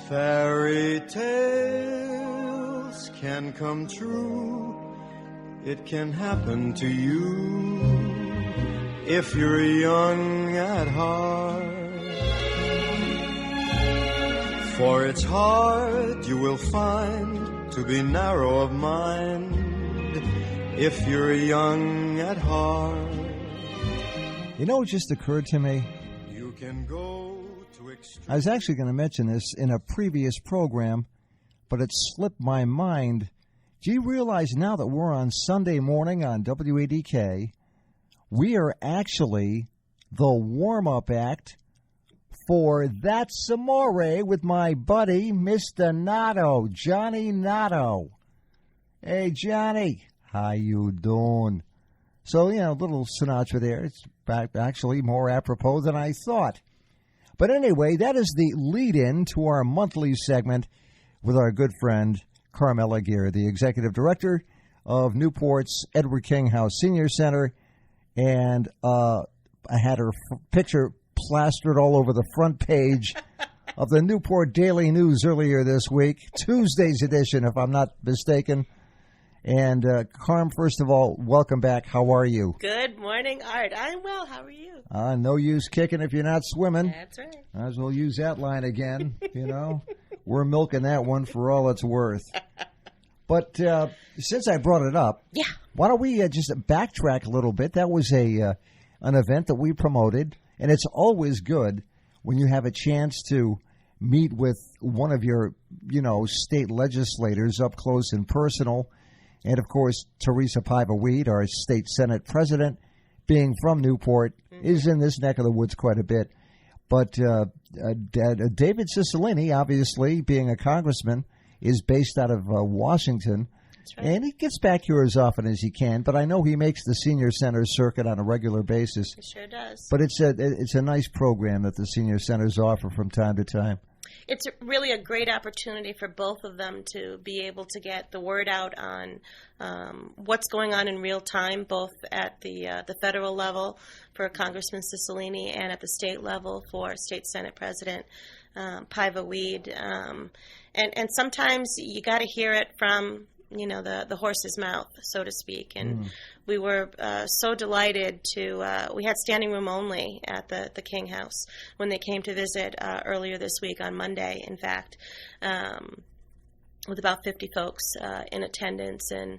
Fairy tales can come true. It can happen to you if you're young at heart. For it's hard, you will find, to be narrow of mind if you're young at heart. You know what just occurred to me? You can go to I was actually going to mention this in a previous program, but it slipped my mind. Do you realize now that we're on Sunday morning on WADK, we are actually the warm-up act for That's Amore with my buddy, Mr. Nato, Johnny Nato. Hey, Johnny, how you doing? So, a little Sinatra there. It's actually more apropos than I thought. But anyway, that is the lead-in to our monthly segment with our good friend, Carmela Gear, the executive director of Newport's Edward King House Senior Center. And I had her picture plastered all over the front page of the Newport Daily News earlier this week, Tuesday's edition, if I'm not mistaken. And Carm, first of all, welcome back. How are you? Good morning, Art. I'm well. How are you? No use kicking if you're not swimming. That's right. Might as well use that line again, We're milking that one for all it's worth. But since I brought it up, why don't we just backtrack a little bit? That was an event that we promoted, and it's always good when you have a chance to meet with one of your, state legislators up close and personal. And, of course, Teresa Paiva-Weed, our state Senate president, being from Newport, is in this neck of the woods quite a bit. But David Cicilline, obviously, being a congressman, is based out of Washington. That's right. And he gets back here as often as he can. But I know he makes the senior center circuit on a regular basis. He sure does. But it's a nice program that the senior centers offer from time to time. It's really a great opportunity for both of them to be able to get the word out on what's going on in real time, both at the federal level for Congressman Cicilline and at the state level for State Senate President Paiva-Weed. And sometimes you got to hear it from the horse's mouth, so to speak. And we were so delighted to, we had standing room only at the King House when they came to visit earlier this week on Monday, in fact, with about 50 folks in attendance. And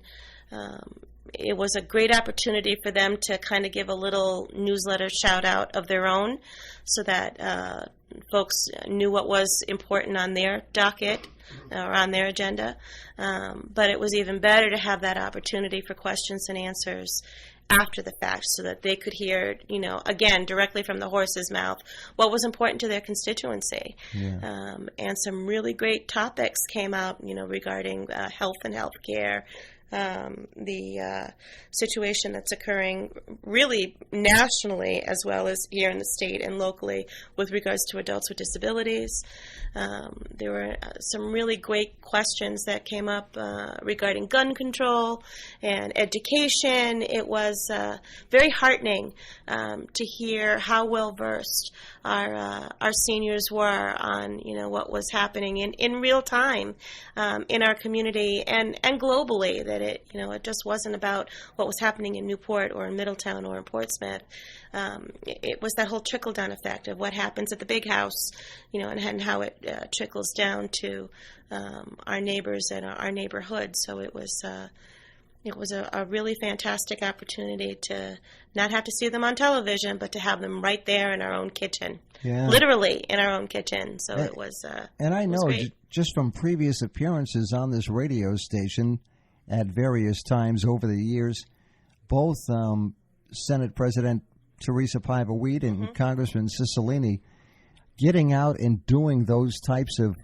it was a great opportunity for them to kind of give a little newsletter shout out of their own so that folks knew what was important on their docket or on their agenda. But it was even better to have that opportunity for questions and answers after the fact so that they could hear, again, directly from the horse's mouth, what was important to their constituency. Yeah. And some really great topics came out, regarding health and health care, the situation that's occurring really nationally as well as here in the state and locally with regards to adults with disabilities. There were some really great questions that came up regarding gun control and education. It was very heartening to hear how well versed our seniors were on what was happening in real time in our community and globally. That it just wasn't about what was happening in Newport or in Middletown or in Portsmouth. It was that whole trickle down effect of what happens at the big house, and how it trickles down to our neighbors and our neighborhood. So it was a really fantastic opportunity to not have to see them on television, but to have them right there in our own kitchen, literally in our own kitchen. So it was. And I know just from previous appearances on this radio station at various times over the years, both Senate President Teresa Paiva-Weed and Congressman Cicilline getting out and doing those types of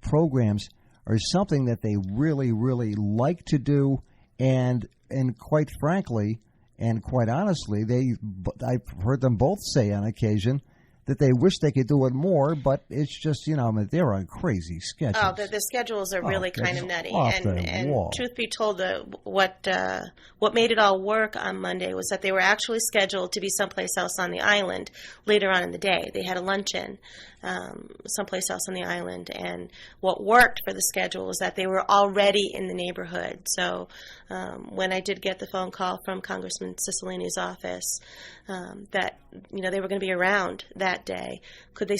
programs are something that they really, really like to do. And quite frankly, and quite honestly, I've heard them both say on occasion that they wish they could do it more, but it's just, I mean, they're on crazy schedules. Oh, the schedules are really kind of nutty. And truth be told, what made it all work on Monday was that they were actually scheduled to be someplace else on the island later on in the day. They had a luncheon someplace else on the island, and what worked for the schedule was that they were already in the neighborhood. So when I did get the phone call from Congressman Cicilline's office that they were going to be around that day, could they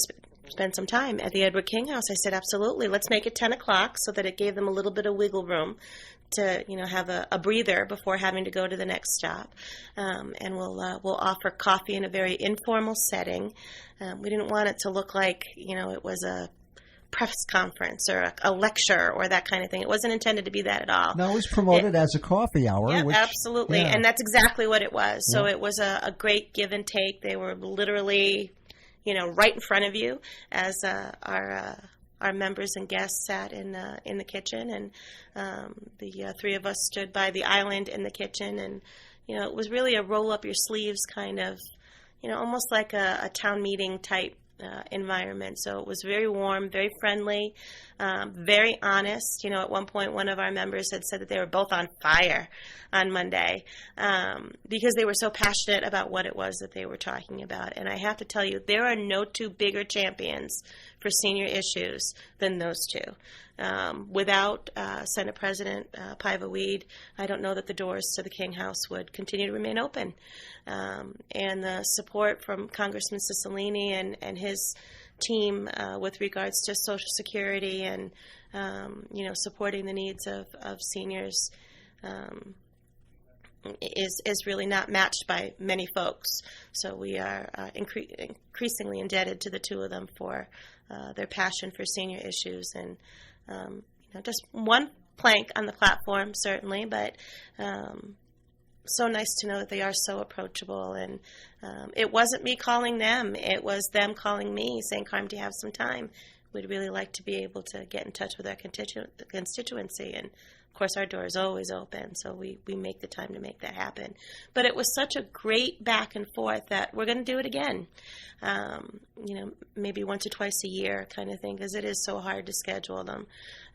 spend some time at the Edward King House? I said, absolutely. Let's make it 10 o'clock so that it gave them a little bit of wiggle room to have a breather before having to go to the next stop. And we'll offer coffee in a very informal setting. We didn't want it to look like it was a press conference or a lecture or that kind of thing. It wasn't intended to be that at all. No, it was promoted as a coffee hour. Yeah, which, absolutely. Yeah. And that's exactly what it was. So it was a great give and take. They were literally, right in front of you as our members and guests sat in the kitchen, and the three of us stood by the island in the kitchen, and it was really a roll up your sleeves kind of, almost like a town meeting type environment. So it was very warm, very friendly, very honest. At one point, one of our members had said that they were both on fire on Monday because they were so passionate about what it was that they were talking about. And I have to tell you, there are no two bigger champions for senior issues than those two. Without Senate President Paiva Weed, I don't know that the doors to the King House would continue to remain open. And the support from Congressman Cicilline and his team with regards to Social Security and supporting the needs of seniors is really not matched by many folks. So we are increasingly indebted to the two of them for their passion for senior issues, and just one plank on the platform, certainly, but so nice to know that they are so approachable. And it wasn't me calling them, it was them calling me saying, Carm, do you have some time? We'd really like to be able to get in touch with our constituency. And of course, our door is always open, so we make the time to make that happen. But it was such a great back and forth that we're going to do it again, maybe once or twice a year kind of thing, because it is so hard to schedule them.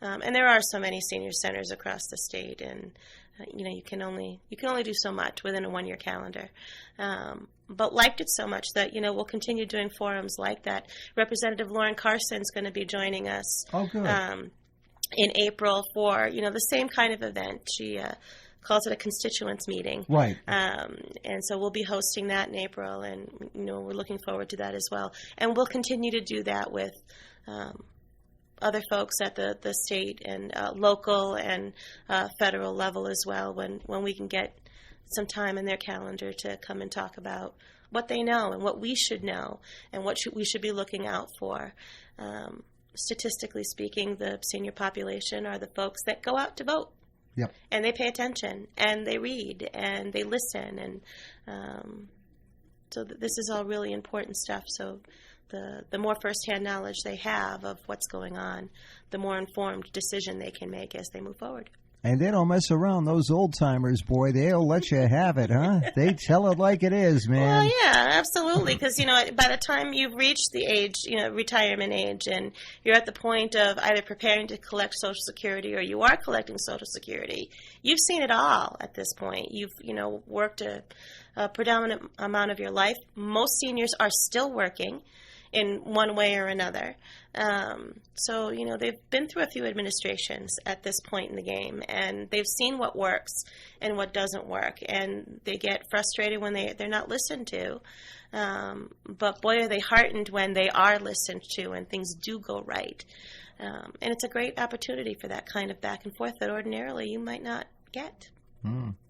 And there are so many senior centers across the state, and you can only do so much within a one-year calendar. But liked it so much that we'll continue doing forums like that. Representative Lauren Carson's going to be joining us. Oh, good. In April for the same kind of event. She calls it a constituents meeting. Right. And so we'll be hosting that in April, and we're looking forward to that as well. And we'll continue to do that with other folks at the state and local and federal level as well, when we can get some time in their calendar to come and talk about what they know and what we should know and what we should be looking out for. Statistically speaking, the senior population are the folks that go out to vote. Yep. And they pay attention, and they read, and they listen, and so this is all really important stuff. So the more firsthand knowledge they have of what's going on, the more informed decision they can make as they move forward. And they don't mess around. Those old-timers, boy, they'll let you have it, huh? They tell it like it is, man. Well, yeah, absolutely. Because, by the time you've reached the age, retirement age, and you're at the point of either preparing to collect Social Security or you are collecting Social Security, you've seen it all at this point. You've, worked a predominant amount of your life. Most seniors are still working in one way or another. So, they've been through a few administrations at this point in the game, and they've seen what works and what doesn't work, and they get frustrated when they're not listened to. But boy, are they heartened when they are listened to and things do go right. And it's a great opportunity for that kind of back and forth that ordinarily you might not get.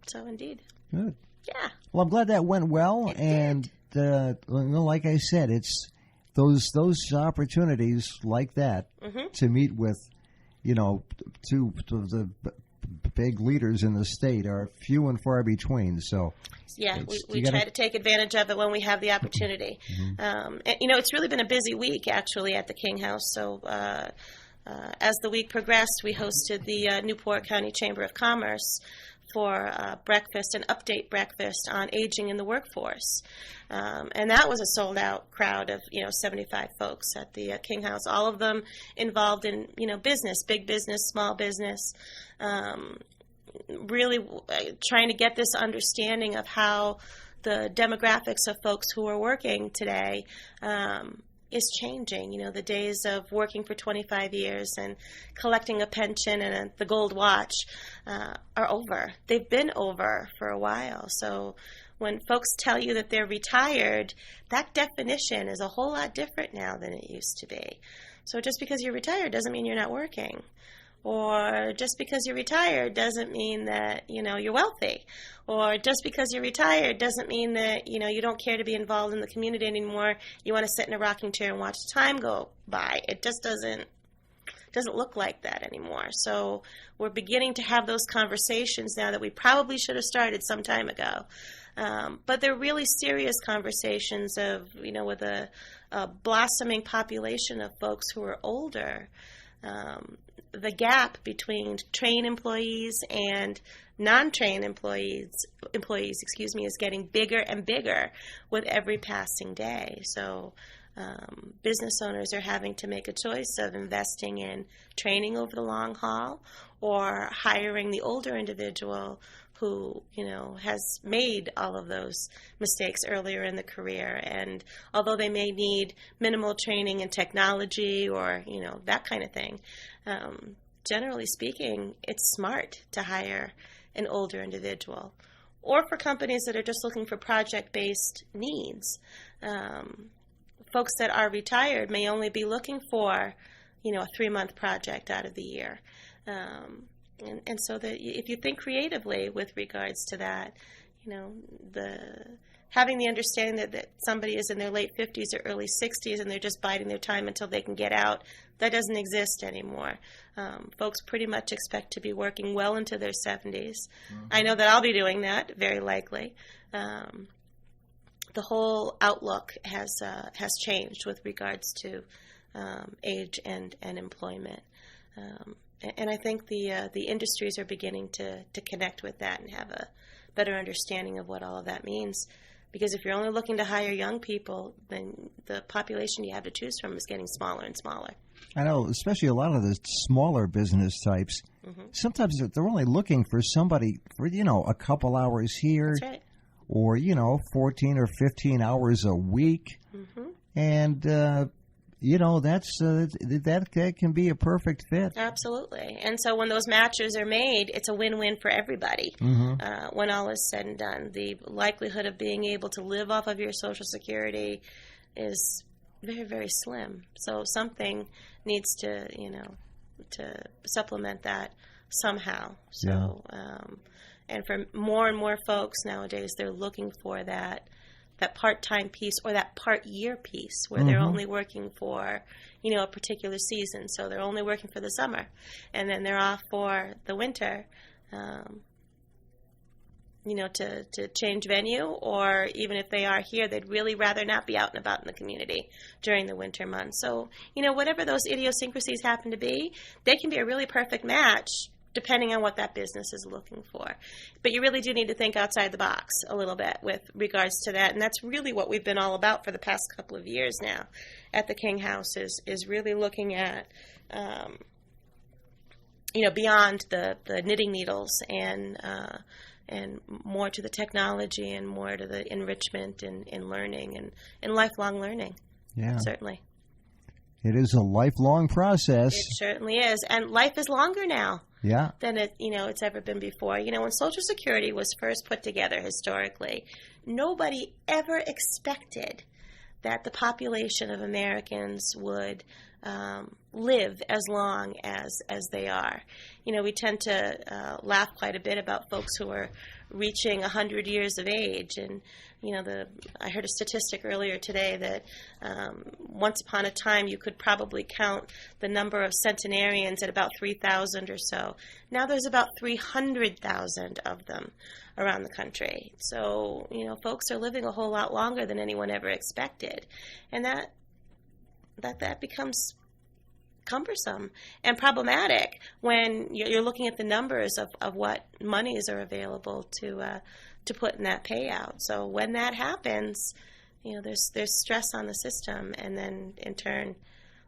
So, indeed. Good. Yeah. Well, I'm glad that went well, and like I said, it's those opportunities like that to meet with, two of the big leaders in the state are few and far between. So yeah, we try to take advantage of it when we have the opportunity. And, it's really been a busy week actually at the King House. So as the week progressed, we hosted the Newport County Chamber of Commerce for breakfast, an update breakfast on aging in the workforce. And that was a sold-out crowd of 75 folks at the King House, all of them involved in business, big business, small business, really trying to get this understanding of how the demographics of folks who are working today is changing. The days of working for 25 years and collecting a pension and the gold watch are over. They've been over for a while. So when folks tell you that they're retired, that definition is a whole lot different now than it used to be. So just because you're retired doesn't mean you're not working. Or just because you're retired doesn't mean that, you're wealthy. Or just because you're retired doesn't mean that, you don't care to be involved in the community anymore. You want to sit in a rocking chair and watch time go by. It just doesn't look like that anymore. So we're beginning to have those conversations now that we probably should have started some time ago. But they're really serious conversations of, with a blossoming population of folks who are older. The gap between trained employees and non-trained employees, is getting bigger and bigger with every passing day. So business owners are having to make a choice of investing in training over the long haul or hiring the older individual who, has made all of those mistakes earlier in the career. And although they may need minimal training in technology or, that kind of thing, generally speaking, it's smart to hire an older individual. Or for companies that are just looking for project-based needs. Folks that are retired may only be looking for, a 3-month project out of the year. And so that if you think creatively with regards to that, having the understanding that somebody is in their late 50s or early 60s and they're just biding their time until they can get out, that doesn't exist anymore. Folks pretty much expect to be working well into their 70s. Mm-hmm. I know that I'll be doing that, very likely. The whole outlook has changed with regards to age and employment. And I think the industries are beginning to connect with that and have a better understanding of what all of that means. Because if you're only looking to hire young people, then the population you have to choose from is getting smaller and smaller. I know, especially a lot of the smaller business types, mm-hmm. Sometimes they're only looking for somebody for, a couple hours here. That's right. Or, 14 or 15 hours a week. Mm-hmm. And that can be a perfect fit. Absolutely. And so when those matches are made, it's a win-win for everybody. Mm-hmm. When all is said and done, the likelihood of being able to live off of your Social Security is very, very slim. So something needs to, to supplement that somehow. So, yeah. And for more and more folks nowadays, they're looking for that part-time piece or that part-year piece where mm-hmm. they're only working for, a particular season. So they're only working for the summer, and then they're off for the winter, to change venue, or even if they are here, they'd really rather not be out and about in the community during the winter months. So, whatever those idiosyncrasies happen to be, they can be a really perfect match depending on what that business is looking for. But you really do need to think outside the box a little bit with regards to that, and that's really what we've been all about for the past couple of years now at the King House is really looking at, beyond the knitting needles and more to the technology and more to the enrichment in learning and lifelong learning. Yeah. Certainly. It is a lifelong process. It certainly is. And life is longer now. Yeah. Than it's ever been before. When Social Security was first put together historically, nobody ever expected that the population of Americans would live as long as they are. We tend to laugh quite a bit about folks who are reaching 100 years of age, and I heard a statistic earlier today that once upon a time you could probably count the number of centenarians at about 3,000 or so. Now there's about 300,000 of them around the country. So, folks are living a whole lot longer than anyone ever expected. And that becomes cumbersome and problematic when you're looking at the numbers of what monies are available to put in that payout. So when that happens, there's stress on the system, and then in turn,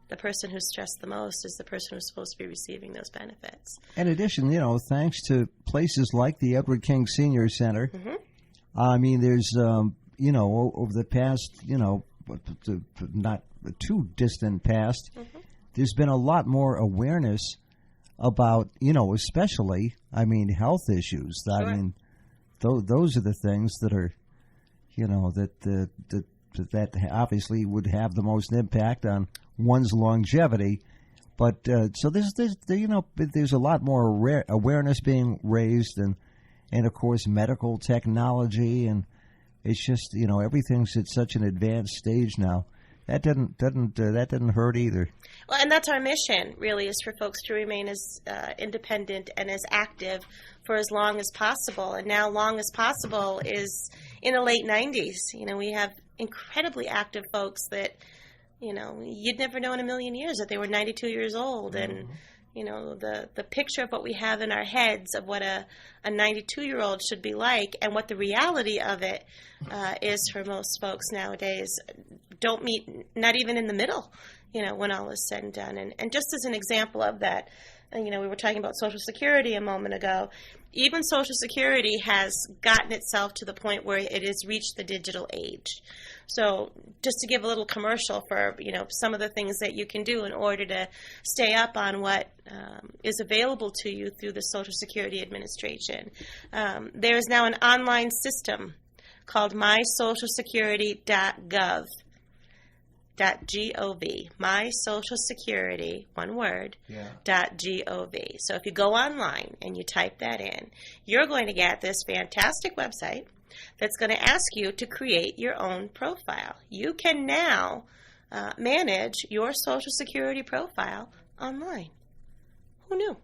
the person who's stressed the most is the person who's supposed to be receiving those benefits. In addition, thanks to places like the Edward King Senior Center, I mean, there's, over the past, not too distant past, there's been a lot more awareness about, especially, health issues. Sure. I mean, those are the things that are, that obviously would have the most impact on one's longevity. But so there's a lot more awareness being raised, and of course medical technology, and it's just everything's at such an advanced stage now. That didn't hurt either. Well, and that's our mission, really, is for folks to remain as independent and as active for as long as possible. And now long as possible is in the late 90s. We have incredibly active folks that, you'd never know in a million years that they were 92 years old. And, the picture of what we have in our heads of what a 92-year-old should be like and what the reality of it is for most folks nowadays don't meet, not even in the middle, when all is said and done. And just as an example of that, we were talking about Social Security a moment ago. Even Social Security has gotten itself to the point where it has reached the digital age. So just to give a little commercial for, some of the things that you can do in order to stay up on what is available to you through the Social Security Administration. There is now an online system called mysocialsecurity.gov. .gov, my social security, one word, .gov. So if you go online and you type that in, you're going to get this fantastic website that's going to ask you to create your own profile. You can now manage your Social Security profile online. Who knew?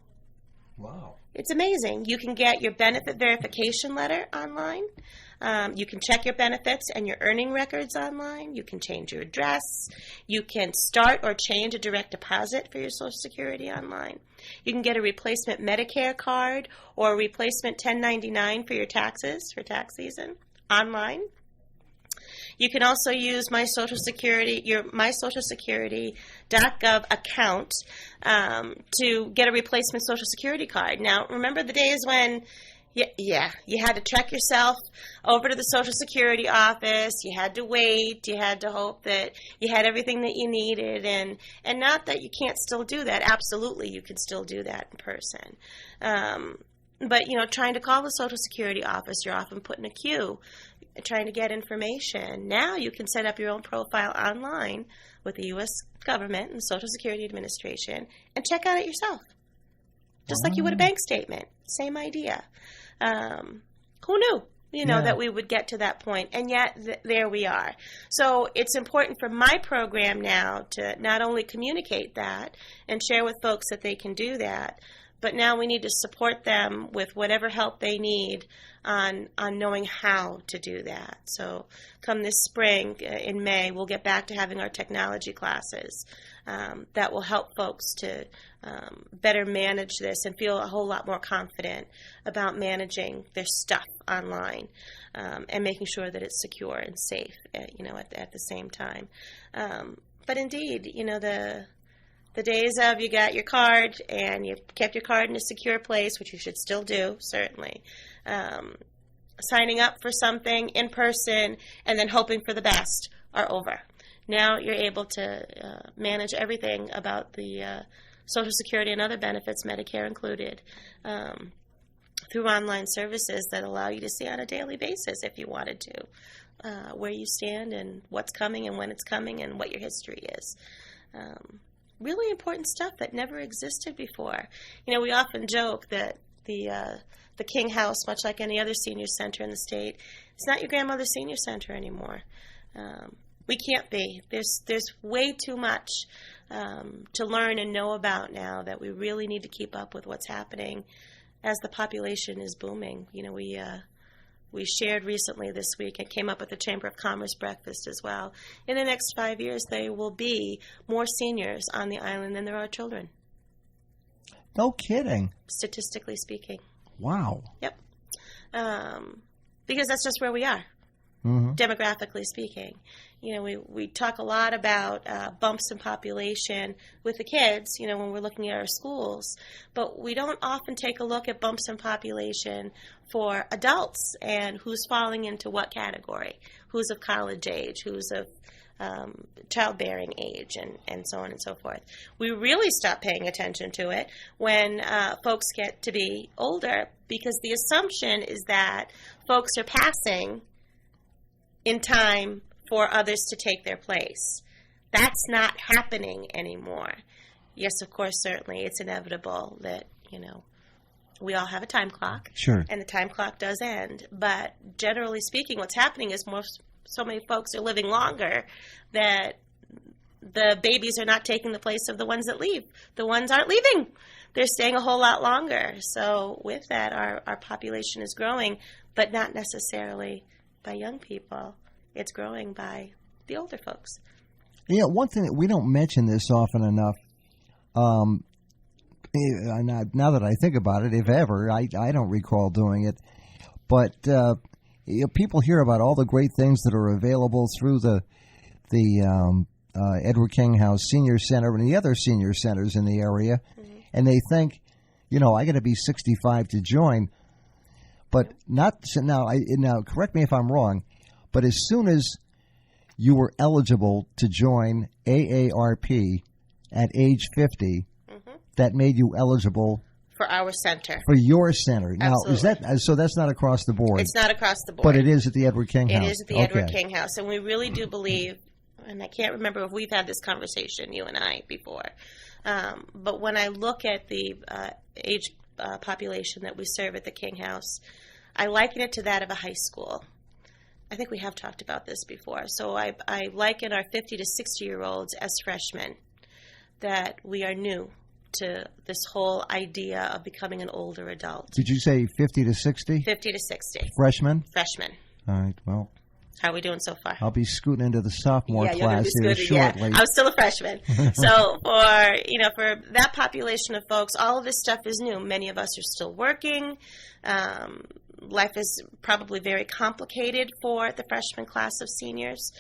Wow. It's amazing. You can get your benefit verification letter online. You can check your benefits and your earning records online. You can change your address. You can start or change a direct deposit for your Social Security online. You can get a replacement Medicare card or a replacement 1099 for your taxes for tax season online. You can also use your mysocialsecurity.gov account to get a replacement Social Security card. Now, remember the days when you had to trek yourself over to the Social Security office. You had to wait. You had to hope that you had everything that you needed. And not that you can't still do that. Absolutely, you can still do that in person. But, trying to call the Social Security office, you're often put in a queue trying to get information. Now you can set up your own profile online with the U.S. government and the Social Security Administration and check out it yourself. Just like you would a bank statement. Same idea. Who knew, that we would get to that point? And yet, there we are. So it's important for my program now to not only communicate that and share with folks that they can do that, but now we need to support them with whatever help they need on knowing how to do that. So come this spring, in May, we'll get back to having our technology classes that will help folks to better manage this and feel a whole lot more confident about managing their stuff online and making sure that it's secure and safe, at the same time. But indeed, the days of you got your card and you kept your card in a secure place, which you should still do, certainly, signing up for something in person and then hoping for the best are over. Now you're able to manage everything about the Social Security and other benefits, Medicare included, through online services that allow you to see on a daily basis, if you wanted to, where you stand and what's coming and when it's coming and what your history is. Really important stuff that never existed before. We often joke that the King House, much like any other senior center in the state, it's not your grandmother's senior center anymore. We can't be. There's way too much to learn and know about now that we really need to keep up with what's happening as the population is booming. We we shared recently this week and came up with the Chamber of Commerce breakfast as well. In the next 5 years, there will be more seniors on the island than there are children. No kidding. Statistically speaking. Wow. Yep. Because that's just where we are, demographically speaking. You know, we talk a lot about bumps in population with the kids, you know, when we're looking at our schools, but we don't often take a look at bumps in population for adults and who's falling into what category, who's of college age, who's of childbearing age, and so on and so forth. We really stop paying attention to it when folks get to be older, because the assumption is that folks are passing in time for others to take their place. That's not happening anymore. Yes, of course, certainly it's inevitable that, you know, we all have a time clock. Sure. And the time clock does end. But generally speaking, what's happening is so many folks are living longer that the babies are not taking the place of the ones that leave. The ones aren't leaving. They're staying a whole lot longer. So with that, our population is growing, but not necessarily by young people. It's growing by the older folks. You know, one thing that we don't mention this often enough, now that I think about it, if ever, I don't recall doing it, but you know, people hear about all the great things that are available through the Edward King House Senior Center and the other senior centers in the area, and they think, you know, I got to be 65 to join, but not now. Now, correct me if I'm wrong, but as soon as you were eligible to join AARP at age 50, that made you eligible for our center. For your center. Now, Absolutely. Is that so? That's not across the board. It's not across the board. But it is at the Edward King House. It is at the Edward King House. And we really do believe, and I can't remember if we've had this conversation, you and I, before, but when I look at the age population that we serve at the King House, I liken it to that of a high school. I think we have talked about this before. So I liken our 50 to 60-year-olds as freshmen, that we are new to this whole idea of becoming an older adult. Did you say 50 to 60? 50 to 60. Freshmen? Freshmen. All right, well. How are we doing so far? I'll be scooting into the sophomore class here shortly. Yeah. I'm still a freshman. So for that population of folks, all of this stuff is new. Many of us are still working. Life is probably very complicated for the freshman class of seniors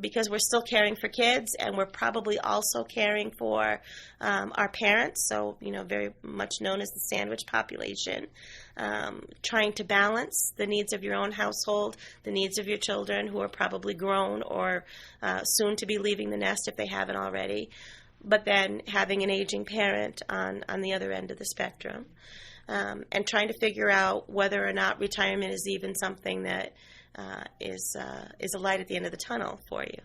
because we're still caring for kids, and we're probably also caring for our parents, so, you know, very much known as the sandwich population, trying to balance the needs of your own household, the needs of your children who are probably grown or soon to be leaving the nest if they haven't already, but then having an aging parent on the other end of the spectrum. And trying to figure out whether or not retirement is even something that is a light at the end of the tunnel for you.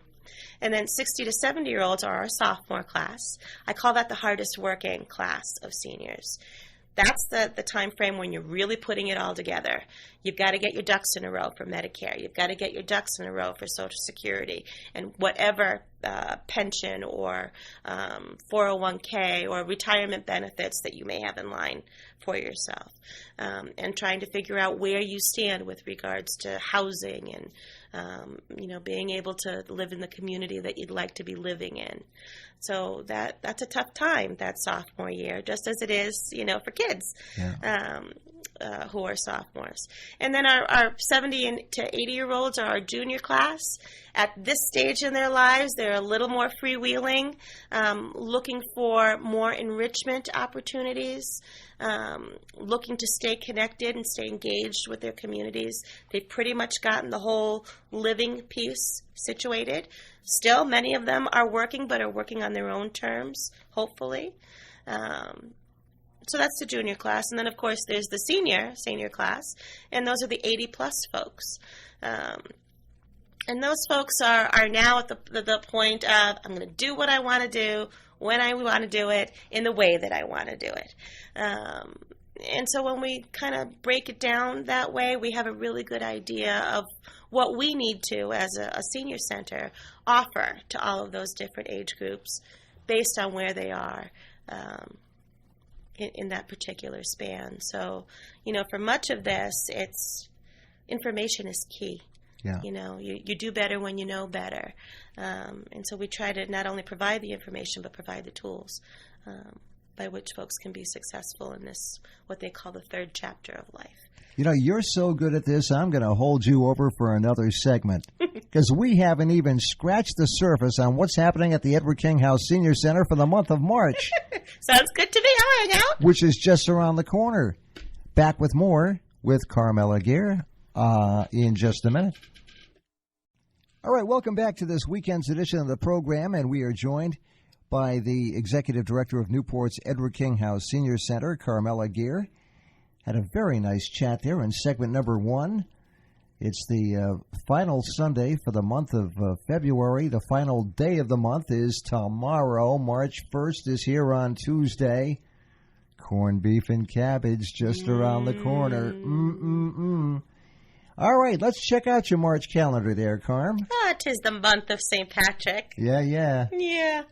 And then 60 to 70-year-olds are our sophomore class. I call that the hardest working class of seniors. That's the time frame when you're really putting it all together. You've got to get your ducks in a row for Medicare. You've got to get your ducks in a row for Social Security and whatever pension or 401k or retirement benefits that you may have in line for yourself, and trying to figure out where you stand with regards to housing and being able to live in the community that you'd like to be living in. So that's a tough time, that sophomore year, just as it is, for kids who are sophomores. And then our 70 to 80-year-olds are our junior class. At this stage in their lives, they're a little more freewheeling, looking for more enrichment opportunities, looking to stay connected and stay engaged with their communities. They've pretty much gotten the whole living piece situated. Still, many of them are working, but are working on their own terms, hopefully. So that's the junior class. And then, of course, there's the senior class, and those are the 80-plus folks. And those folks are now at the point of, I'm going to do what I want to do, when I want to do it, in the way that I want to do it. And so when we kind of break it down that way, we have a really good idea of what we need to, as a senior center, offer to all of those different age groups based on where they are in that particular span. So, for much of this, it's information is key. Yeah. You know, you do better when you know better. And so we try to not only provide the information, but provide the tools by which folks can be successful in this, what they call the third chapter of life. You know, you're so good at this, I'm going to hold you over for another segment because we haven't even scratched the surface on what's happening at the Edward King House Senior Center for the month of March. Sounds good to me. I'll hang out. Which is just around the corner. Back with more with Carmela Gear in just a minute. All right, welcome back to this weekend's edition of the program, and we are joined by the Executive Director of Newport's Edward King House Senior Center, Carmela Gear. Had a very nice chat there in segment number 1. It's the final Sunday for the month of February. The final day of the month is tomorrow. March 1st is here on Tuesday. Corned beef and cabbage just around the corner. All right, let's check out your March calendar there, Carm. Ah, 'tis the month of St. Patrick. Yeah. Yeah.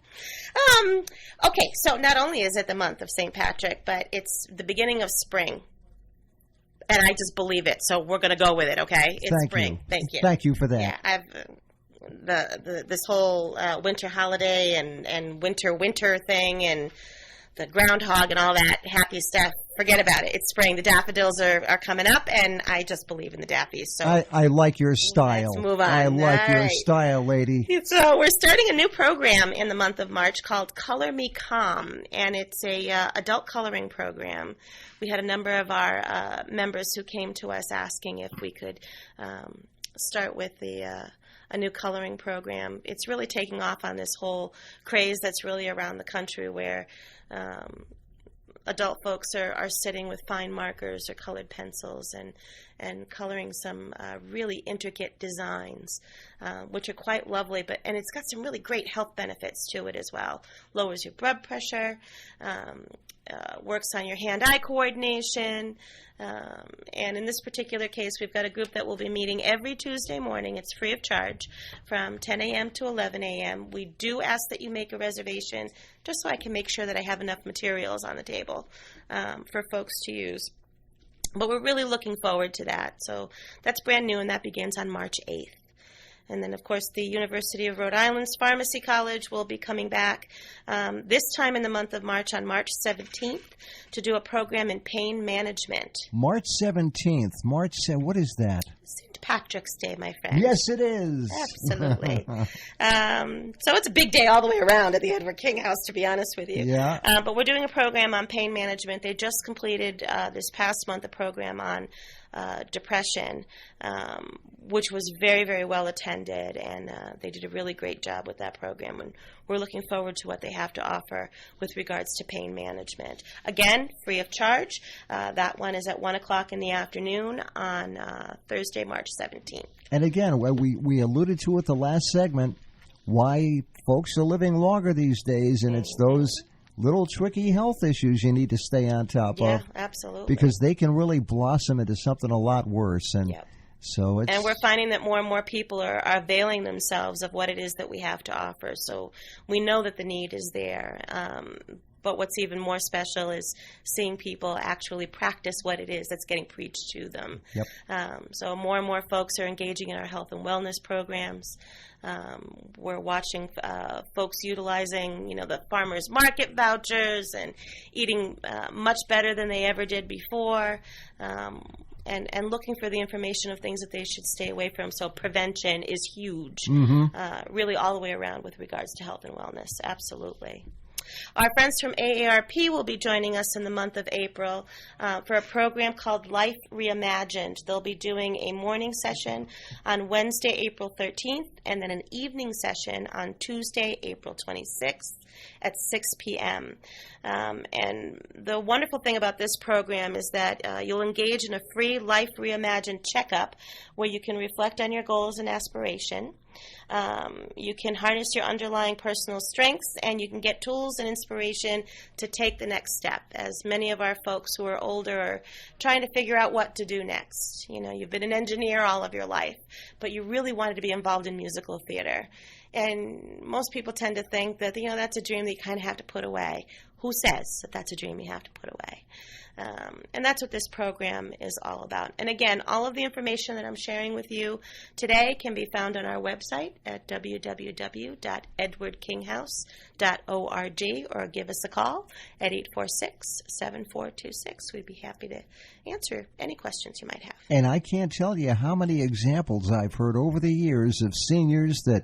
Okay, so not only is it the month of St. Patrick, but it's the beginning of spring. And I just believe it, so we're going to go with it, okay? It's spring. Thank you. Thank you for that. Yeah, I've this whole winter holiday and winter thing and the groundhog and all that happy stuff. Forget about it. It's spring. The daffodils are coming up, and I just believe in the daffies. So I like your style. Let's move on. I like all your right. style, lady. So we're starting a new program in the month of March called Color Me Calm, and it's a adult coloring program. We had a number of our members who came to us asking if we could start with a new coloring program. It's really taking off on this whole craze that's really around the country where adult folks are sitting with fine markers or colored pencils and coloring some really intricate designs, which are quite lovely. And it's got some really great health benefits to it as well. Lowers your blood pressure, works on your hand-eye coordination. And in this particular case, we've got a group that will be meeting every Tuesday morning. It's free of charge from 10 a.m. to 11 a.m. We do ask that you make a reservation just so I can make sure that I have enough materials on the table for folks to use. But we're really looking forward to that. So that's brand new, and that begins on March 8th. And then, of course, the University of Rhode Island's Pharmacy College will be coming back this time in the month of March on March 17th to do a program in pain management. March 17th. What is that? St. Patrick's Day, my friend. Yes, it is. Absolutely. So it's a big day all the way around at the Edward King House, to be honest with you. Yeah. But we're doing a program on pain management. They just completed this past month a program on depression, which was very, very well attended, and they did a really great job with that program, and we're looking forward to what they have to offer with regards to pain management. Again, free of charge. That one is at 1 o'clock in the afternoon on Thursday, March 17th. And again, we alluded to it the last segment, why folks are living longer these days, and it's those little tricky health issues you need to stay on top of. Yeah, absolutely. Because they can really blossom into something a lot worse. And yep. so it's... And we're finding that more and more people are availing themselves of what it is that we have to offer. So we know that the need is there. But what's even more special is seeing people actually practice what it is that's getting preached to them. Yep. So more and more folks are engaging in our health and wellness programs. We're watching folks utilizing, the farmers market vouchers and eating much better than they ever did before, and looking for the information of things that they should stay away from. So prevention is huge, really all the way around with regards to health and wellness. Absolutely. Our friends from AARP will be joining us in the month of April for a program called Life Reimagined. They'll be doing a morning session on Wednesday, April 13th, and then an evening session on Tuesday, April 26th at 6 p.m. And the wonderful thing about this program is that you'll engage in a free Life Reimagined checkup where you can reflect on your goals and aspiration. You can harness your underlying personal strengths, and you can get tools and inspiration to take the next step, as many of our folks who are older are trying to figure out what to do next. You've been an engineer all of your life, but you really wanted to be involved in musical theater. And most people tend to think that, that's a dream that you kind of have to put away. who says that that's a dream you have to put away? And that's what this program is all about. And again, all of the information that I'm sharing with you today can be found on our website at www.edwardkinghouse.org, or give us a call at 846-7426. We'd be happy to answer any questions you might have. And I can't tell you how many examples I've heard over the years of seniors that,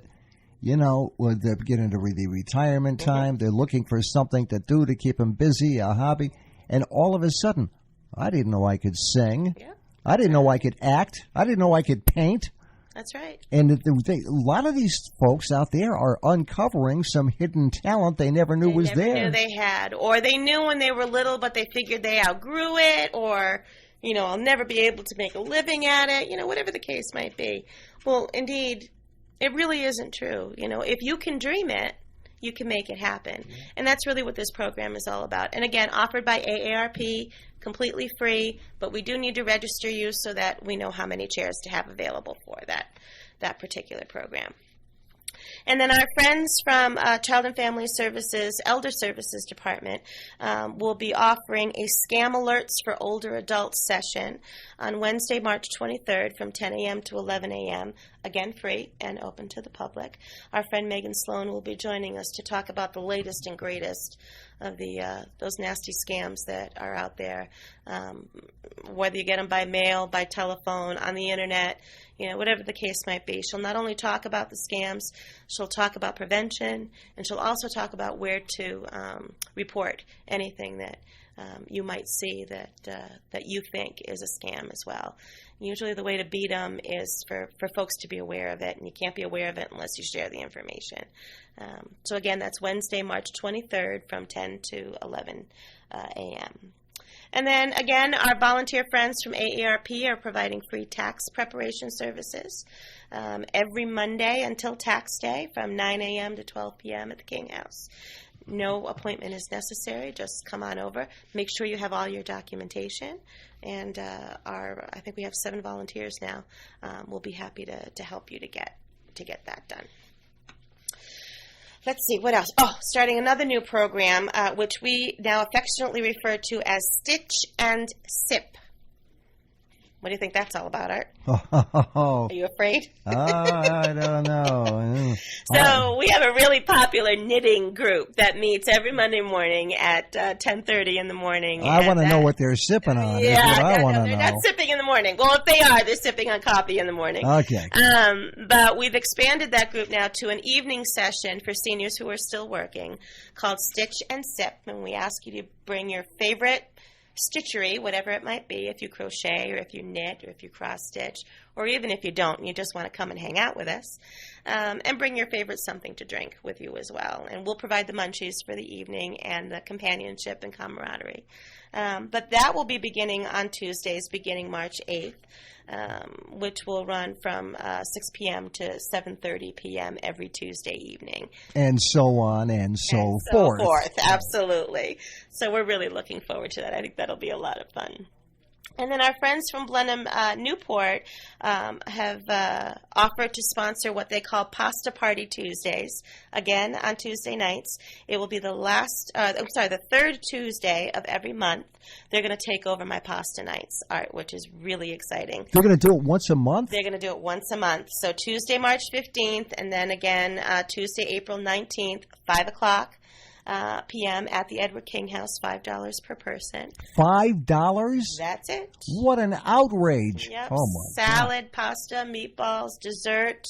you know, when they get into the retirement time, they're looking for something to do to keep them busy, a hobby. And all of a sudden, I didn't know I could sing. Yeah, I didn't know I could act. I didn't know I could paint. that's right. And a lot of these folks out there are uncovering some hidden talent they never knew was there. They never knew they had. Or they knew when they were little, but they figured they outgrew it. Or, you know, I'll never be able to make a living at it. You know, whatever the case might be. Well, indeed, it really isn't true. You know, if you can dream it, you can make it happen. And that's really what this program is all about. And again, offered by AARP, completely free, but we do need to register you so that we know how many chairs to have available for that particular program. And then our friends from Child and Family Services, Elder Services Department, will be offering a Scam Alerts for Older Adults session on Wednesday, March 23rd from 10 a.m. to 11 a.m., again free and open to the public. Our friend Megan Sloan will be joining us to talk about the latest and greatest of those nasty scams that are out there, whether you get them by mail, by telephone, on the internet, you know, whatever the case might be. She'll not only talk about the scams, she'll talk about prevention, and she'll also talk about where to report anything that you might see that you think is a scam as well. Usually the way to beat them is for folks to be aware of it, and you can't be aware of it unless you share the information. So again, that's Wednesday, March 23rd from 10 to 11 a.m. And then, again, our volunteer friends from AARP are providing free tax preparation services every Monday until tax day from 9 a.m. to 12 p.m. at the King House. No appointment is necessary. Just come on over. Make sure you have all your documentation. And I think we have 7 volunteers now. We'll be happy to help you to get that done. Let's see, what else? Oh, starting another new program, which we now affectionately refer to as Stitch and Sip. What do you think that's all about, Art? Are you afraid? I don't know. So we have a really popular knitting group that meets every Monday morning at 10:30 in the morning. I want to know what they're sipping on. Yeah, I want to know. They're not sipping in the morning. Well, if they are, they're sipping on coffee in the morning. Okay. But we've expanded that group now to an evening session for seniors who are still working called Stitch and Sip. And we ask you to bring your favorite stitchery, whatever it might be, if you crochet or if you knit or if you cross stitch, or even if you don't and you just want to come and hang out with us, and bring your favorite something to drink with you as well. And we'll provide the munchies for the evening and the companionship and camaraderie. But that will be beginning on Tuesdays, beginning March 8th, which will run from 6 p.m. to 7:30 p.m. every Tuesday evening. And so on and so forth. Absolutely. So we're really looking forward to that. I think that'll be a lot of fun. And then our friends from Blenheim Newport have offered to sponsor what they call Pasta Party Tuesdays, again on Tuesday nights. It will be the third Tuesday of every month. They're going to take over my pasta nights, Art, which is really exciting. They're going to do it once a month? They're going to do it once a month. So Tuesday, March 15th, and then again Tuesday, April 19th, 5 o'clock. p.m. at the Edward King House, $5 per person. $5? That's it. What an outrage. Yep. Oh, my Salad, pasta, meatballs, dessert.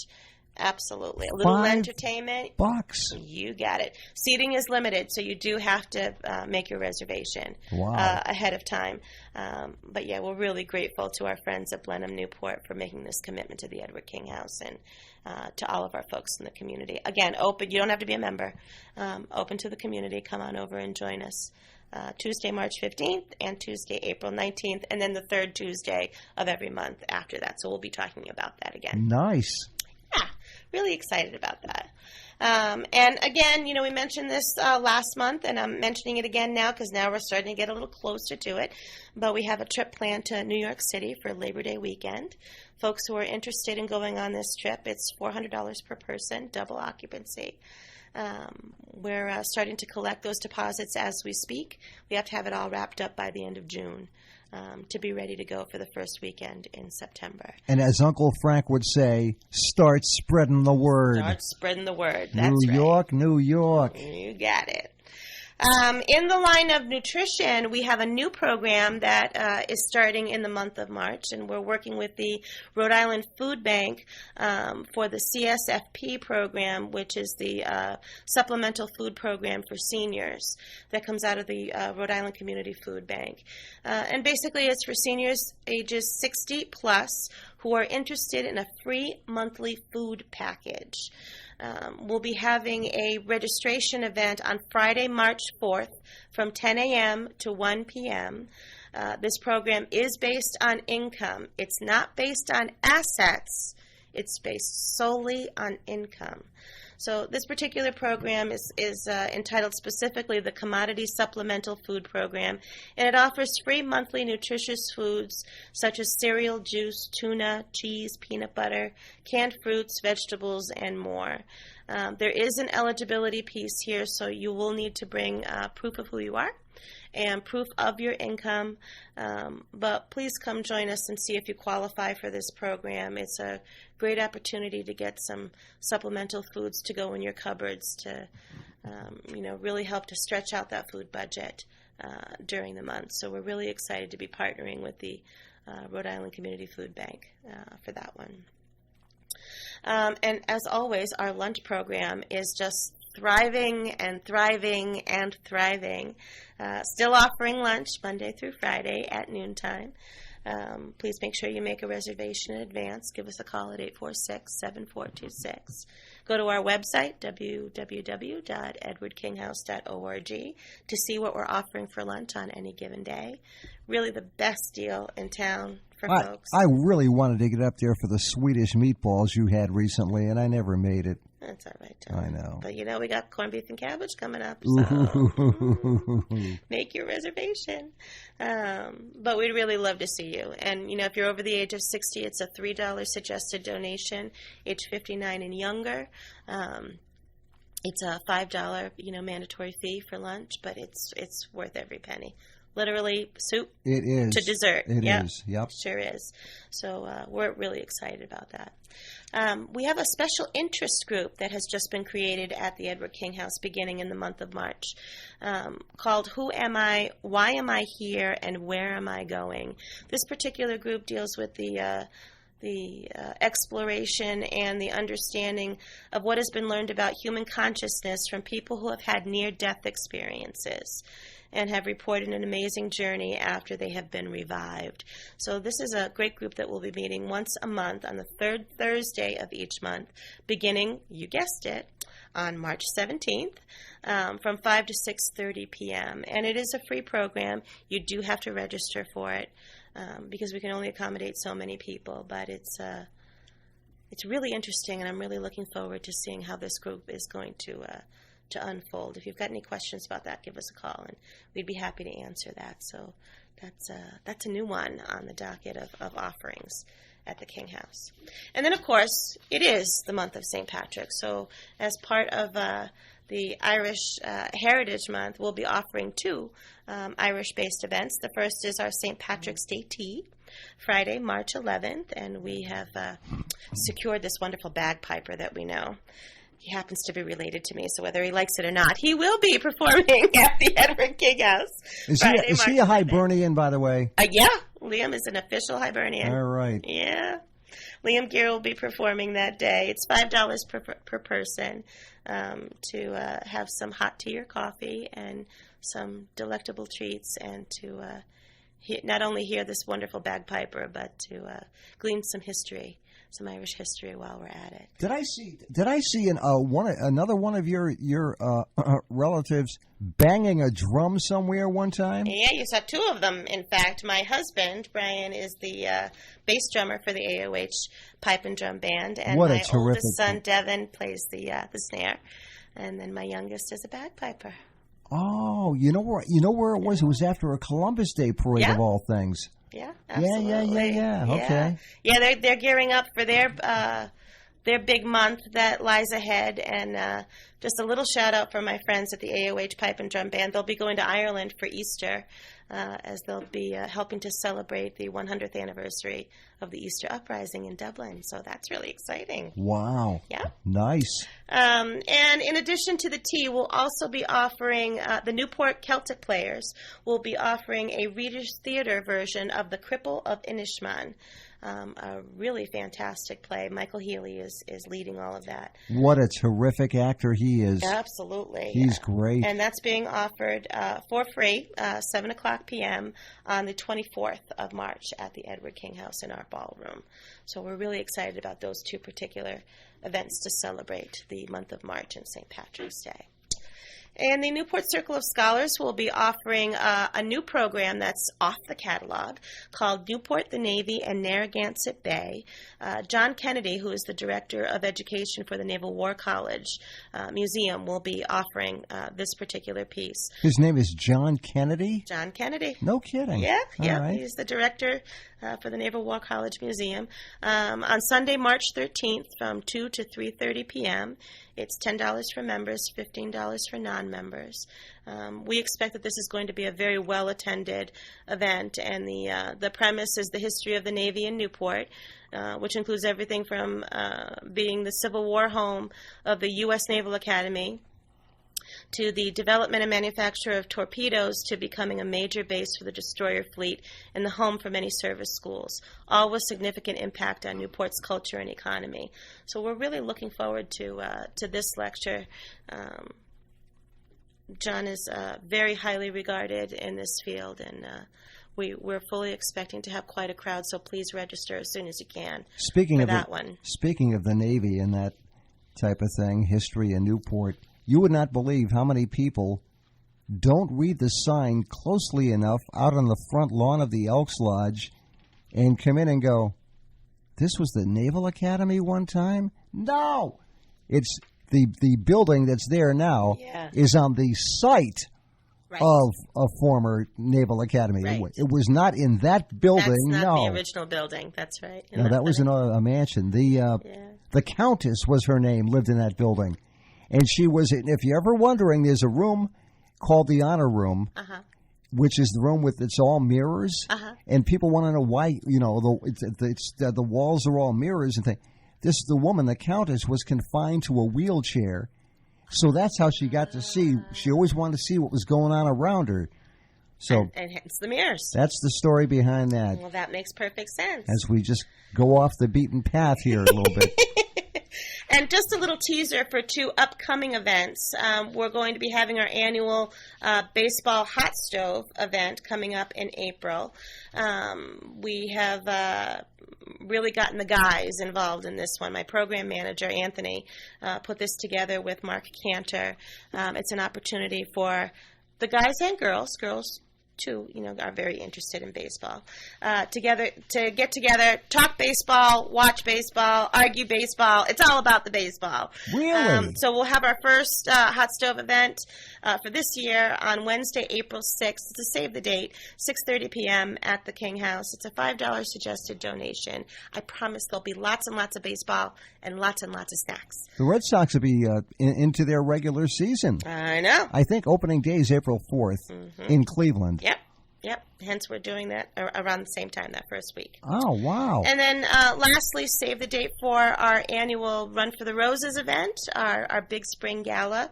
Absolutely. A little entertainment. $5. You got it. Seating is limited, so you do have to make your reservation ahead of time. But yeah, we're really grateful to our friends at Blenheim Newport for making this commitment to the Edward King House and to all of our folks in the community. Again, open. You don't have to be a member. Open to the community. Come on over and join us. Tuesday, March 15th and Tuesday, April 19th, and then the third Tuesday of every month after that. So we'll be talking about that again. Nice. Yeah, really excited about that. And again, we mentioned this last month, and I'm mentioning it again now because now we're starting to get a little closer to it. But we have a trip planned to New York City for Labor Day weekend. Folks who are interested in going on this trip, it's $400 per person, double occupancy. We're starting to collect those deposits as we speak. We have to have it all wrapped up by the end of June to be ready to go for the first weekend in September. And as Uncle Frank would say, start spreading the word. Start spreading the word. That's New York, right. New York. You got it. In the line of nutrition, we have a new program that is starting in the month of March, and we're working with the Rhode Island Food Bank for the CSFP program, which is the supplemental food program for seniors that comes out of the Rhode Island Community Food Bank. And basically it's for seniors ages 60 plus who are interested in a free monthly food package. We'll be having a registration event on Friday, March 4th from 10 a.m. to 1 p.m. This program is based on income. It's not based on assets. It's based solely on income. So this particular program is entitled specifically the Commodity Supplemental Food Program, and it offers free monthly nutritious foods such as cereal, juice, tuna, cheese, peanut butter, canned fruits, vegetables, and more. There is an eligibility piece here, so you will need to bring proof of who you are and proof of your income, but please come join us and see if you qualify for this program. It's a great opportunity to get some supplemental foods to go in your cupboards to really help to stretch out that food budget during the month. So we're really excited to be partnering with the Rhode Island Community Food Bank for that one. And as always, our lunch program is just thriving and thriving and thriving. Still offering lunch Monday through Friday at noontime. Please make sure you make a reservation in advance. Give us a call at 846-7426. Go to our website, www.edwardkinghouse.org, to see what we're offering for lunch on any given day. Really the best deal in town for folks. I really wanted to get up there for the Swedish meatballs you had recently, and I never made it. That's all right, Tom. I know. But we got corned beef and cabbage coming up, so make your reservation. But we'd really love to see you. And, if you're over the age of 60, it's a $3 suggested donation, age 59 and younger. It's a $5, mandatory fee for lunch, but it's worth every penny. Literally soup it is. To dessert. It is. Yep. Sure is. So we're really excited about that. We have a special interest group that has just been created at the Edward King House beginning in the month of March called Who Am I, Why Am I Here, and Where Am I Going? This particular group deals with the exploration and the understanding of what has been learned about human consciousness from people who have had near-death experiences and have reported an amazing journey after they have been revived. So this is a great group that will be meeting once a month on the third Thursday of each month, beginning, you guessed it, on March 17th from 5 to 6:30 p.m. And it is a free program. You do have to register for it because we can only accommodate so many people, but it's really interesting, and I'm really looking forward to seeing how this group is going to unfold. If you've got any questions about that, give us a call, and we'd be happy to answer that. So that's a new one on the docket of offerings at the King House. And then, of course, it is the month of St. Patrick. So as part of the Irish Heritage Month, we'll be offering two Irish-based events. The first is our St. Patrick's Day Tea, Friday, March 11th, and we have secured this wonderful bagpiper that we know. He happens to be related to me, so whether he likes it or not, he will be performing at the Edward King House. Is he a Hibernian, by the way? Yeah, Liam is an official Hibernian. All right. Yeah. Liam Gear will be performing that day. It's $5 per person to have some hot tea or coffee and some delectable treats, and to not only hear this wonderful bagpiper, but to glean some history. Some Irish history while we're at it. Did I see another one of your relatives banging a drum somewhere one time? Yeah, you saw two of them. In fact, my husband Brian is the bass drummer for the AOH pipe and drum band, and what a my terrific oldest son Devin plays the snare, and then my youngest is a bagpiper. Oh, you know where it was? It was after a Columbus Day parade of all things. Yeah, absolutely. Yeah. Okay. Yeah, they're gearing up for their their big month that lies ahead. And just a little shout out for my friends at the AOH Pipe and Drum Band. They'll be going to Ireland for Easter, as they'll be helping to celebrate the 100th anniversary of the Easter Uprising in Dublin. So that's really exciting. Wow. Yeah. Nice. And in addition to the tea, we'll also be offering, the Newport Celtic Players will be offering a Reader's Theater version of The Cripple of Inishmaan. A really fantastic play. Michael Healy is leading all of that. What a terrific actor he is. Absolutely. He's great. And that's being offered for free, 7 o'clock p.m. on the 24th of March at the Edward King House in our ballroom. So we're really excited about those two particular events to celebrate the month of March and St. Patrick's Day. And the Newport Circle of Scholars will be offering a new program that's off the catalog called Newport, the Navy, and Narragansett Bay. John Kennedy, who is the Director of Education for the Naval War College Museum, will be offering this particular piece. His name is John Kennedy? John Kennedy. No kidding. Yeah. All right. He's the Director for the Naval War College Museum. On Sunday, March 13th from 2 to 3:30 p.m., it's $10 for members, $15 for non-members. We expect that this is going to be a very well-attended event, and the premise is the history of the Navy in Newport, which includes everything from being the Civil War home of the U.S. Naval Academy to the development and manufacture of torpedoes to becoming a major base for the destroyer fleet and the home for many service schools, all with significant impact on Newport's culture and economy. So we're really looking forward to this lecture. John is very highly regarded in this field, and we're fully expecting to have quite a crowd, so please register as soon as you can for that one. Speaking of the Navy and that type of thing, history in Newport, you would not believe how many people don't read the sign closely enough out on the front lawn of the Elks Lodge and come in and go, this was the Naval Academy one time? No! It's the building that's there now is on the site of a former Naval Academy. Right. It was not in that building. That's not no. the original building. That's right. No, that was a mansion. The Countess was her name, lived in that building. And she was, if you're ever wondering, there's a room called the Honor Room, which is the room with, it's all mirrors. And people want to know why, the walls are all mirrors and things. The woman, the Countess, was confined to a wheelchair. So that's how she got to see. She always wanted to see what was going on around her. So and hence the mirrors. That's the story behind that. Well, that makes perfect sense. As we just go off the beaten path here a little bit. And just a little teaser for two upcoming events. We're going to be having our annual baseball hot stove event coming up in April. We have really gotten the guys involved in this one. My program manager, Anthony, put this together with Mark Cantor. It's an opportunity for the guys and girls too, are very interested in baseball, to get together, talk baseball, watch baseball, argue baseball. It's all about the baseball. Really? So we'll have our first hot stove event for this year on Wednesday, April 6th. It's a save the date, 6:30 p.m. at the King House. It's a $5 suggested donation. I promise there'll be lots and lots of baseball and lots of snacks. The Red Sox will be into their regular season. I know. I think opening day is April 4th in Cleveland. Yep. Hence, we're doing that around the same time that first week. Oh, wow. And then lastly, save the date for our annual Run for the Roses event, our big spring gala,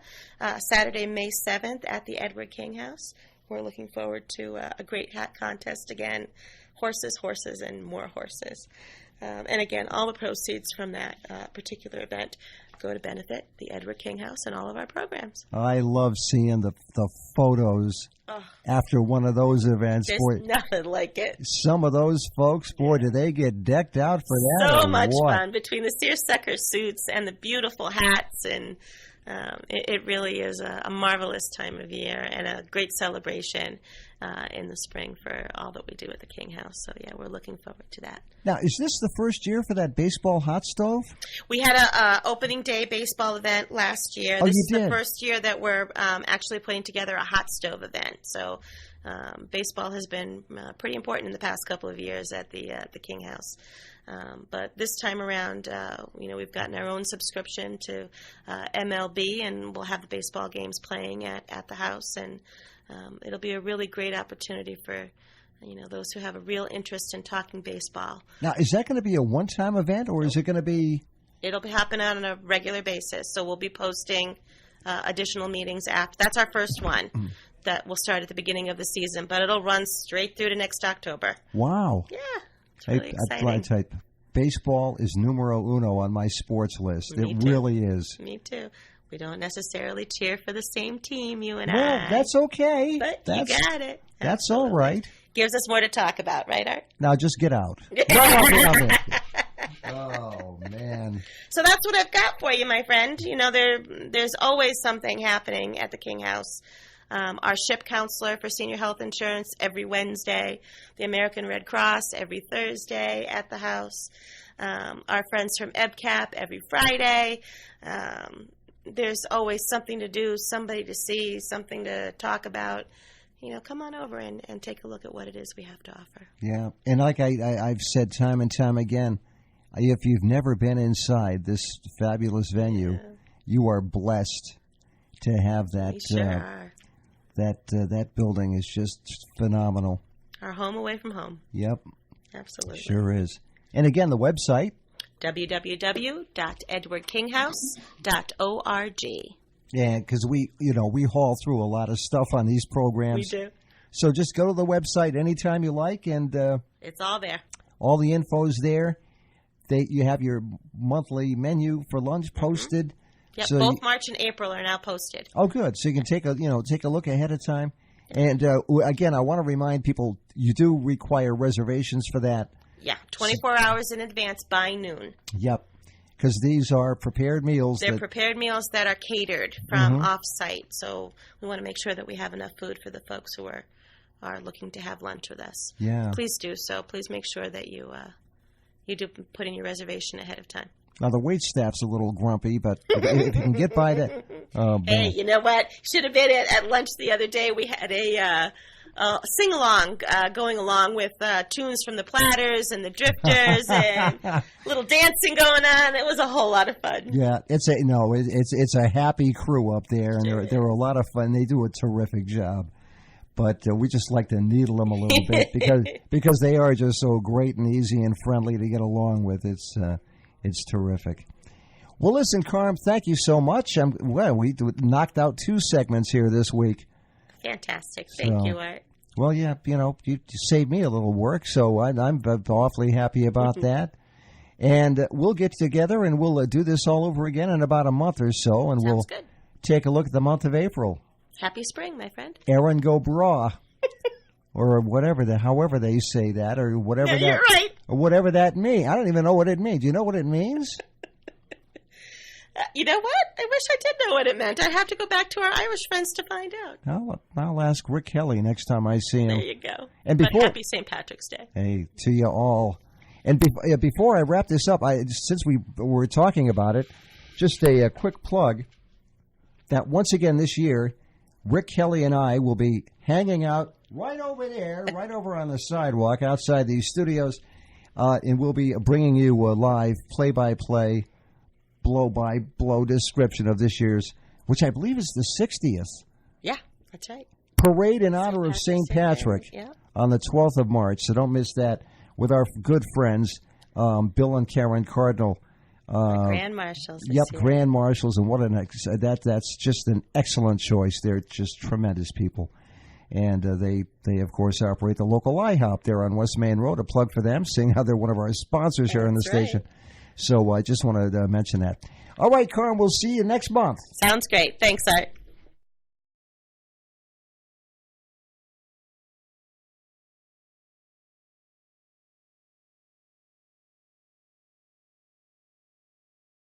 Saturday, May 7th at the Edward King House. We're looking forward to a great hat contest again, horses, and more horses. And again, all the proceeds from that particular event go to benefit the Edward King House and all of our programs. I love seeing the photos after one of those events. There's nothing like it. Some of those folks, boy, do they get decked out for that. So much fun between the seersucker suits and the beautiful hats, and it really is a marvelous time of year and a great celebration in the spring for all that we do at the King House. So, yeah, we're looking forward to that. Now, is this the first year for that baseball hot stove? We had a opening day baseball event last year. This is the first year that we're actually putting together a hot stove event. So Baseball has been pretty important in the past couple of years at the King House. But this time around, we've gotten our own subscription to MLB, and we'll have the baseball games playing at the house. And it'll be a really great opportunity for those who have a real interest in talking baseball. Now, is that going to be a one-time event, or is it going to be? It'll be happening on a regular basis. So we'll be posting additional meetings after. That's our first one. That will start at the beginning of the season, but it'll run straight through to next October. Wow. Yeah, it's really exciting. Baseball is numero uno on my sports list. Me It too. really is. Me too. We don't necessarily cheer for the same team, you and Well, I. that's okay. But That's, you got it. That's all right. Gives us more to talk about, right, Art? Now just get out. Run off down there. Oh, man. So that's what I've got for you, my friend. There's always something happening at the King House. Our SHIP counselor for senior health insurance every Wednesday, the American Red Cross every Thursday at the house, our friends from EBCAP every Friday. There's always something to do, somebody to see, something to talk about. Come on over and take a look at what it is we have to offer. Yeah, and like I've said time and time again, if you've never been inside this fabulous venue, you are blessed to have that. We sure are. That building is just phenomenal. Our home away from home. Yep. Absolutely. Sure is. And again, the website. www.edwardkinghouse.org. Yeah, because we haul through a lot of stuff on these programs. We do. So just go to the website anytime you like, and it's all there. All the info's there. You have your monthly menu for lunch posted. Yep, so both March and April are now posted. Oh, good. So you can take a look ahead of time. And again, I want to remind people you do require reservations for that. Yeah, 24 hours in advance by noon. Yep, because these are prepared meals. They're prepared meals that are catered from off-site. So we want to make sure that we have enough food for the folks who are looking to have lunch with us. Yeah. Please do so. Please make sure that you do put in your reservation ahead of time. Now, the wait staff's a little grumpy, but if you can get by that... Hey, you know what? Should have been at lunch the other day. We had a sing-along going along with tunes from the Platters and the Drifters and little dancing going on. It was a whole lot of fun. Yeah, it's a happy crew up there, and they're a lot of fun. They do a terrific job. But we just like to needle them a little bit because they are just so great and easy and friendly to get along with. It's terrific. Well, listen, Carm, thank you so much. We knocked out 2 segments here this week. Fantastic. Thank you, Art. Well, yeah, you saved me a little work, so I'm awfully happy about that. And we'll get together and we'll do this all over again in about a month or so, and we'll take a look at the month of April. Happy spring, my friend. Aaron go bra. Or however they say that, or whatever you're right. Or whatever that means. I don't even know what it means. Do you know what it means? You know what? I wish I did know what it meant. I'd have to go back to our Irish friends to find out. I'll ask Rick Kelly next time I see him. There you go. And but happy St. Patrick's Day. Hey, to you all. And before I wrap this up, since we were talking about it, just a quick plug that once again this year, Rick Kelly and I will be hanging out right over there, right over on the sidewalk outside these studios, and we'll be bringing you a live play-by-play, blow-by-blow description of this year's, which I believe is the 60th. Yeah, that's right. Parade in honor of St. Patrick on the 12th of March, so don't miss that, with our good friends, Bill and Karen Cardinal. Grand Marshals. Yep, Grand Marshals, and that's just an excellent choice. They're just tremendous people. And they of course operate the local IHOP there on West Main Road. A plug for them, seeing how they're one of our sponsors here on the station. So I just wanted to mention that. All right, Carm, we'll see you next month. Sounds great. Thanks, Art.